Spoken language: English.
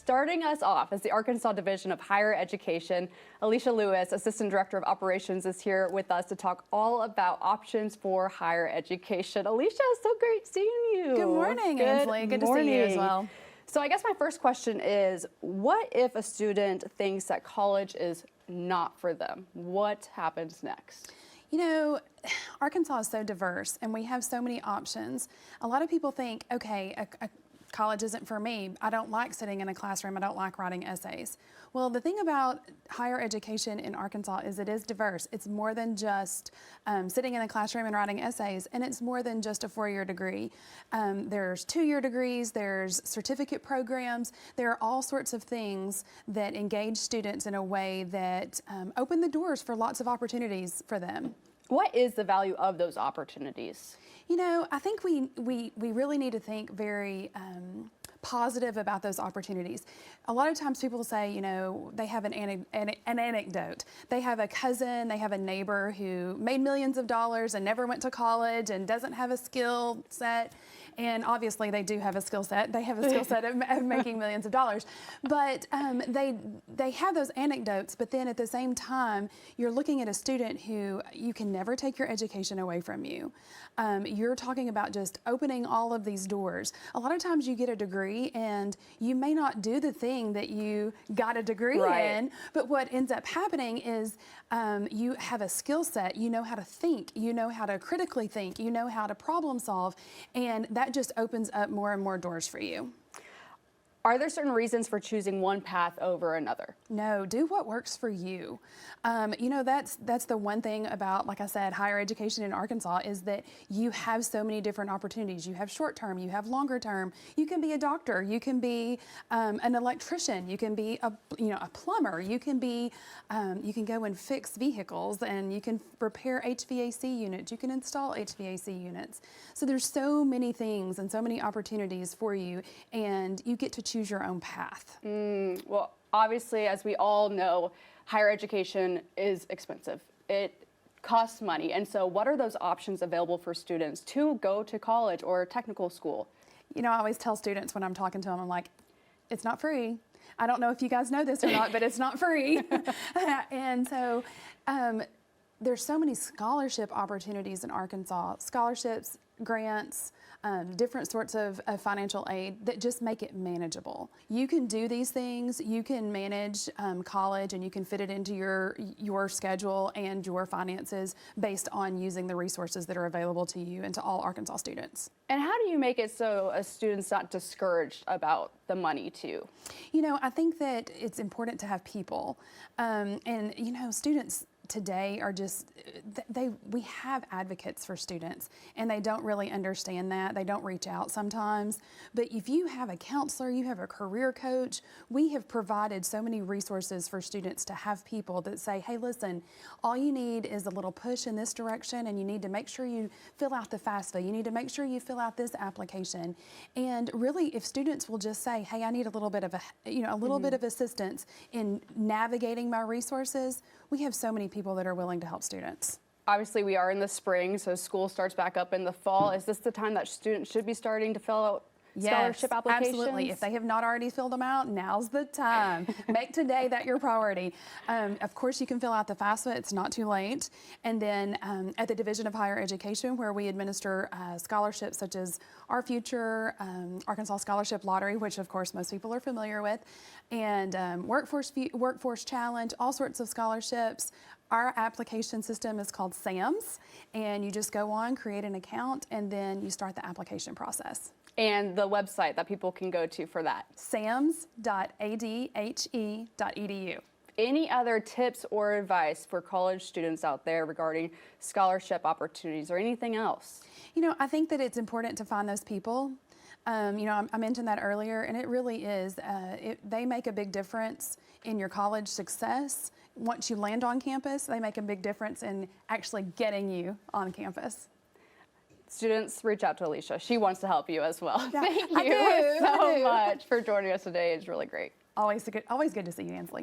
Starting us off is the Arkansas Division of Higher Education. Alisha Lewis, Assistant Director of Operations, is here with us to talk all about options for higher education. Alisha, it's so great seeing you. Good morning, Ansley. Good to see you as well. So I guess my first question is, what if a student thinks that college is not for them? What happens next? You know, Arkansas is so diverse and we have so many options. A lot of people think, okay, college isn't for me. I don't like sitting in a classroom. I don't like writing essays. Well, the thing about higher education in Arkansas is it is diverse. It's more than just sitting in a classroom and writing essays, and it's more than just a four-year degree. There's two-year degrees, there's certificate programs. There are all sorts of things that engage students in a way that open the doors for lots of opportunities for them. What is the value of those opportunities? You know, I think we really need to think very positive about those opportunities. A lot of times people say, you know, they have an anecdote. They have a cousin, they have a neighbor who made millions of dollars and never went to college and doesn't have a skill set. And obviously they do have a skill set. They have a skill set of making millions of dollars. But they have those anecdotes, but then at the same time, you're looking at a student who you can never take your education away from you. You're talking about just opening all of these doors. A lot of times you get a degree and you may not do the thing that you got a degree in, but what ends up happening is you have a skill set, you know how to think, you know how to critically think, you know how to problem solve, and that just opens up more and more doors for you. Are there certain reasons for choosing one path over another? No, do what works for you. You know, that's the one thing about, like I said, higher education in Arkansas is that you have so many different opportunities. You have short term, you have longer term. You can be a doctor, you can be an electrician, you can be a plumber, you can go and fix vehicles, and you can repair HVAC units, you can install HVAC units. So there's so many things and so many opportunities for you, and you get to choose your own path. Well, obviously, as we all know, higher education is expensive. It costs money. And so what are those options available for students to go to college or technical school? You know, I always tell students when I'm talking to them, I'm like, it's not free. I don't know if you guys know this or not, but it's not free. And so there's so many scholarship opportunities in Arkansas, scholarships, grants, different sorts of financial aid that just make it manageable. You can do these things, you can manage college, and you can fit it into your schedule and your finances based on using the resources that are available to you and to all Arkansas students. And how do you make it so a student's not discouraged about the money too? You know, I think that it's important to have people, and you know, students today are just, we have advocates for students and they don't really understand that. They don't reach out sometimes. But if you have a counselor, you have a career coach, we have provided so many resources for students to have people that say, hey, listen, all you need is a little push in this direction, and you need to make sure you fill out the FAFSA. You need to make sure you fill out this application. And really, if students will just say, hey, I need a little bit of bit of assistance in navigating my resources, we have so many people that are willing to help students. Obviously, we are in the spring, so school starts back up in the fall. Is this the time that students should be starting to fill out scholarship applications? Absolutely. If they have not already filled them out, now's the time. Make today that your priority. Of course, you can fill out the FAFSA. It's not too late. And then at the Division of Higher Education, where we administer scholarships such as Our Future, Arkansas Scholarship Lottery, which of course most people are familiar with, and Workforce Challenge, all sorts of scholarships. Our application system is called SAMS, and you just go on, create an account, and then you start the application process. And the website that people can go to for that? sams.adhe.edu. Any other tips or advice for college students out there regarding scholarship opportunities or anything else? You know, I think that it's important to find those people. You know, I mentioned that earlier, and it really is. They make a big difference in your college success. Once you land on campus, they make a big difference in actually getting you on campus. Students, reach out to Alisha. She wants to help you as well. Yeah, Thank you so much for joining us today. It's really great. Always good to see you, Ansley.